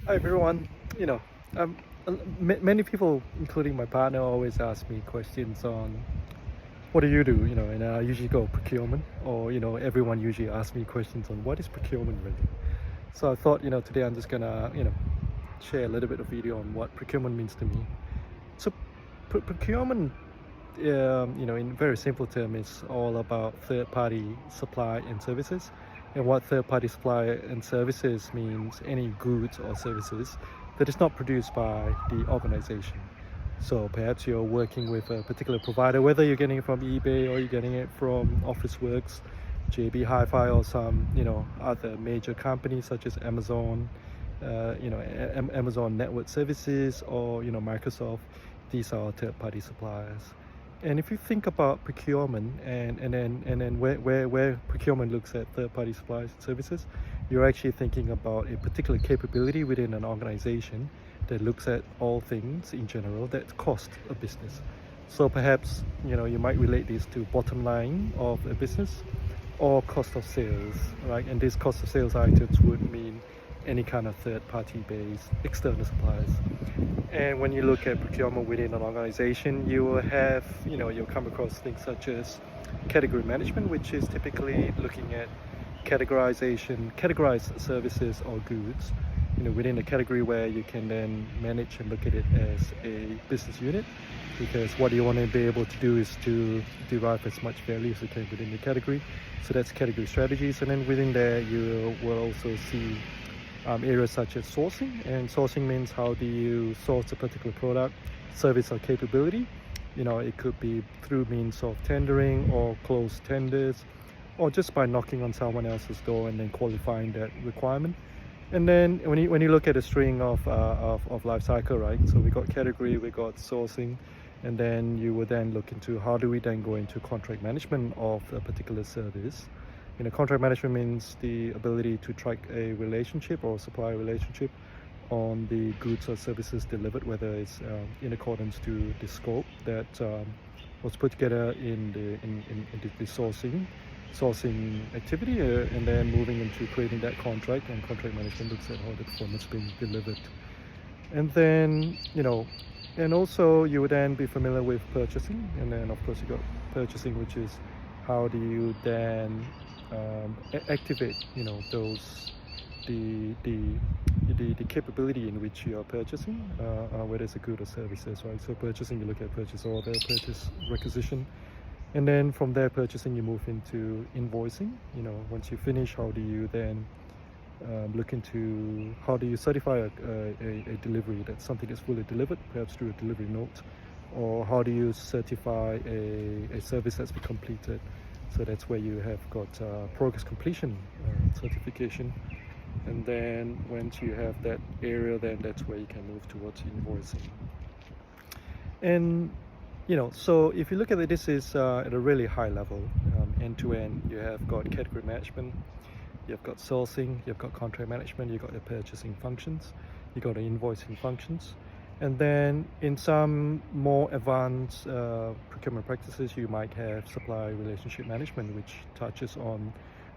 Hi everyone. You know, many people, including my partner, always ask me questions on what do you do. And I usually go procurement, or everyone usually asks me questions on what is procurement really. So I thought, today I'm just gonna, share a little bit of video on what procurement means to me. So, procurement, in very simple term, is all about third-party supply and services. And what third-party supply and services means any goods or services that is not produced by the organization. So perhaps you're working with a particular provider, whether you're getting it from eBay or you're getting it from Officeworks, JB Hi-Fi, or some other major companies such as Amazon, Amazon Network Services, or Microsoft. These are third-party suppliers. And if you think about procurement and then where procurement looks at third-party supplies and services, you're actually thinking about a particular capability within an organization that looks at all things in general that cost a business. So perhaps you might relate this to bottom line of a business or cost of sales, right? And these cost of sales items would mean any kind of third-party based external suppliers. And when you look at procurement within an organization, you will have, you'll come across things such as category management, which is typically looking at categorized services or goods, within a category where you can then manage and look at it as a business unit, because what you want to be able to do is to derive as much value as you can within the category. So that's category strategies. And then within there, you will also see areas such as sourcing. And sourcing means how do you source a particular product, service, or capability. It could be through means of tendering or closed tenders, or just by knocking on someone else's door and then qualifying that requirement. And then when you look at a string of life cycle, right? So we got category, we got sourcing, and then you would then look into how do we then go into contract management of a particular service. Contract management means the ability to track a relationship or supply relationship on the goods or services delivered, whether it's in accordance to the scope that was put together in the sourcing activity, and then moving into creating that contract. And contract management looks at how the performance being delivered. And then and also you would then be familiar with purchasing, and then of course you got purchasing, which is how do you then activate those the capability in which you are purchasing, whether it's a good or services, right? So purchasing, you look at purchase order, purchase requisition, and then from there purchasing you move into invoicing. Once you finish, how do you then look into how do you certify a delivery, that something is fully delivered, perhaps through a delivery note, or how do you certify a service that's been completed. So that's where you have got progress completion certification. And then once you have that area, then that's where you can move towards invoicing. And so if you look at it, this is at a really high level, end to end. You have got category management, you've got sourcing, you've got contract management, you've got the purchasing functions, you've got the invoicing functions. And then in some more advanced procurement practices, you might have supply relationship management, which touches on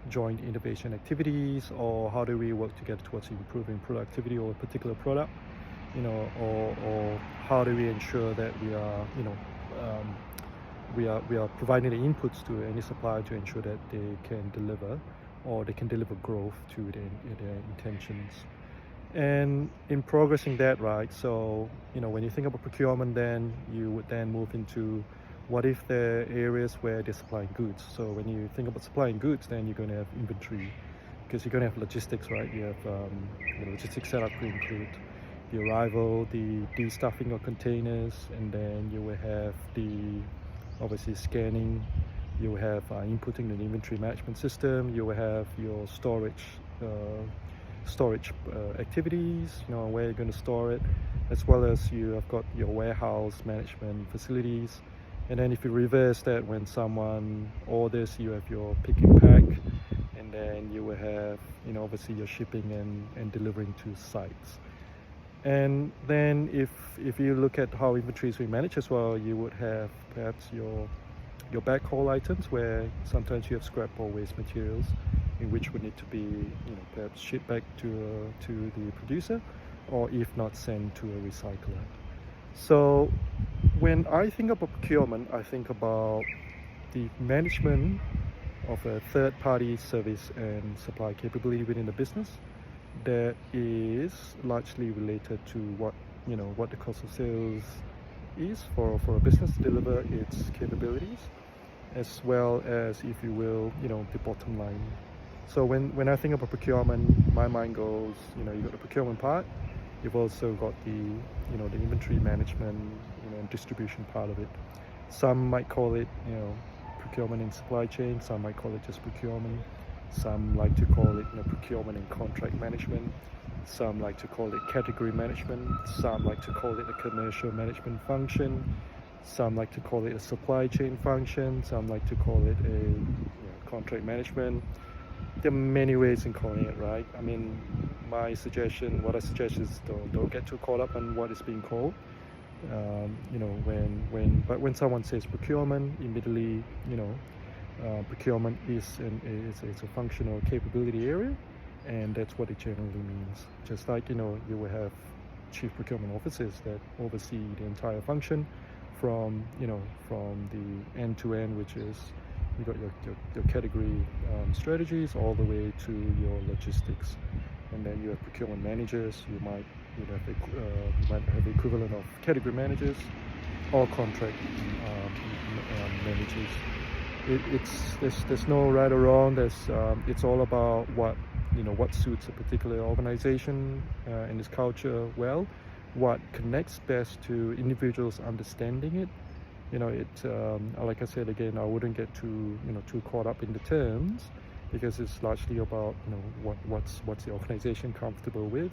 joint innovation activities, or how do we work together towards improving productivity of a particular product, or how do we ensure that we are providing the inputs to any supplier to ensure that they can deliver, or they can deliver growth to their intentions. And in progressing that, right, so when you think about procurement, then you would then move into what if there are areas where they're supplying goods. So when you think about supplying goods, then you're going to have inventory, because you're going to have logistics, right? You have logistics setup to include the arrival, the destuffing of containers, and then you will have the obviously scanning, you will have inputting the inventory management system, you will have your storage activities, where you're going to store it, as well as you have got your warehouse management facilities. And then if you reverse that, when someone orders, you have your pick and pack, and then you will have obviously your shipping and delivering to sites. And then if you look at how inventories we manage as well, you would have perhaps your backhaul items, where sometimes you have scrap or waste materials in which would need to be perhaps shipped back to the producer, or if not sent to a recycler. So when I think about procurement, I think about the management of a third-party service and supply capability within the business that is largely related to what the cost of sales is for a business to deliver its capabilities, as well as, if you will, the bottom line. So when I think about procurement, my mind goes, you've got the procurement part, you've also got the the inventory management, and distribution part of it. Some might call it procurement and supply chain, some might call it just procurement, some like to call it procurement and contract management, some like to call it category management, some like to call it a commercial management function, some like to call it a supply chain function, some like to call it a contract management. There are many ways in calling it, right? I mean, what I suggest is don't get too caught up on what is being called. When someone says procurement, immediately, procurement is it's a functional capability area, and that's what it generally means. Just like, you will have chief procurement officers that oversee the entire function from the end to end, which is you got your category strategies all the way to your logistics, and then you have procurement managers. You might have the equivalent of category managers or contract managers. There's no right or wrong. It's all about what suits a particular organization and its culture well, what connects best to individuals understanding it. Like I said again, I wouldn't get too caught up in the terms, because it's largely about what's the organization comfortable with.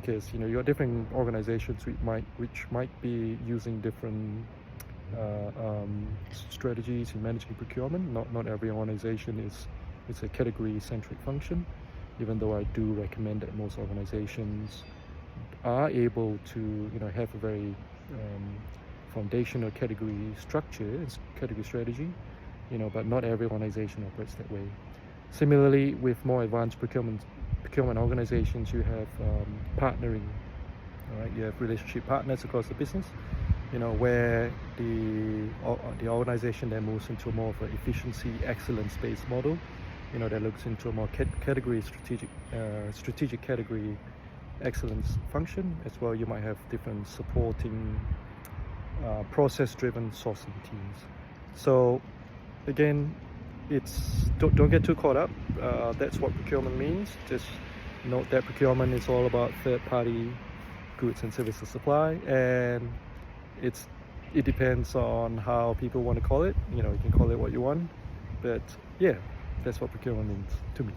Because you got different organizations which might be using different strategies in managing procurement. Not every organization is a category-centric function, even though I do recommend that most organizations are able to have a very foundational category structure, category strategy, but not every organization operates that way. Similarly, with more advanced procurement organizations, you have partnering. All right, you have relationship partners across the business, where the organization then moves into more of an efficiency, excellence-based model, that looks into a more strategic category excellence function as well. You might have different supporting process-driven sourcing teams. So again, don't get too caught up. That's what procurement means. Just note that procurement is all about third-party goods and services supply, and it depends on how people want to call it. You can call it what you want, but yeah, that's what procurement means to me.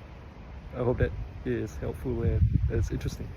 I hope that is helpful and it's interesting.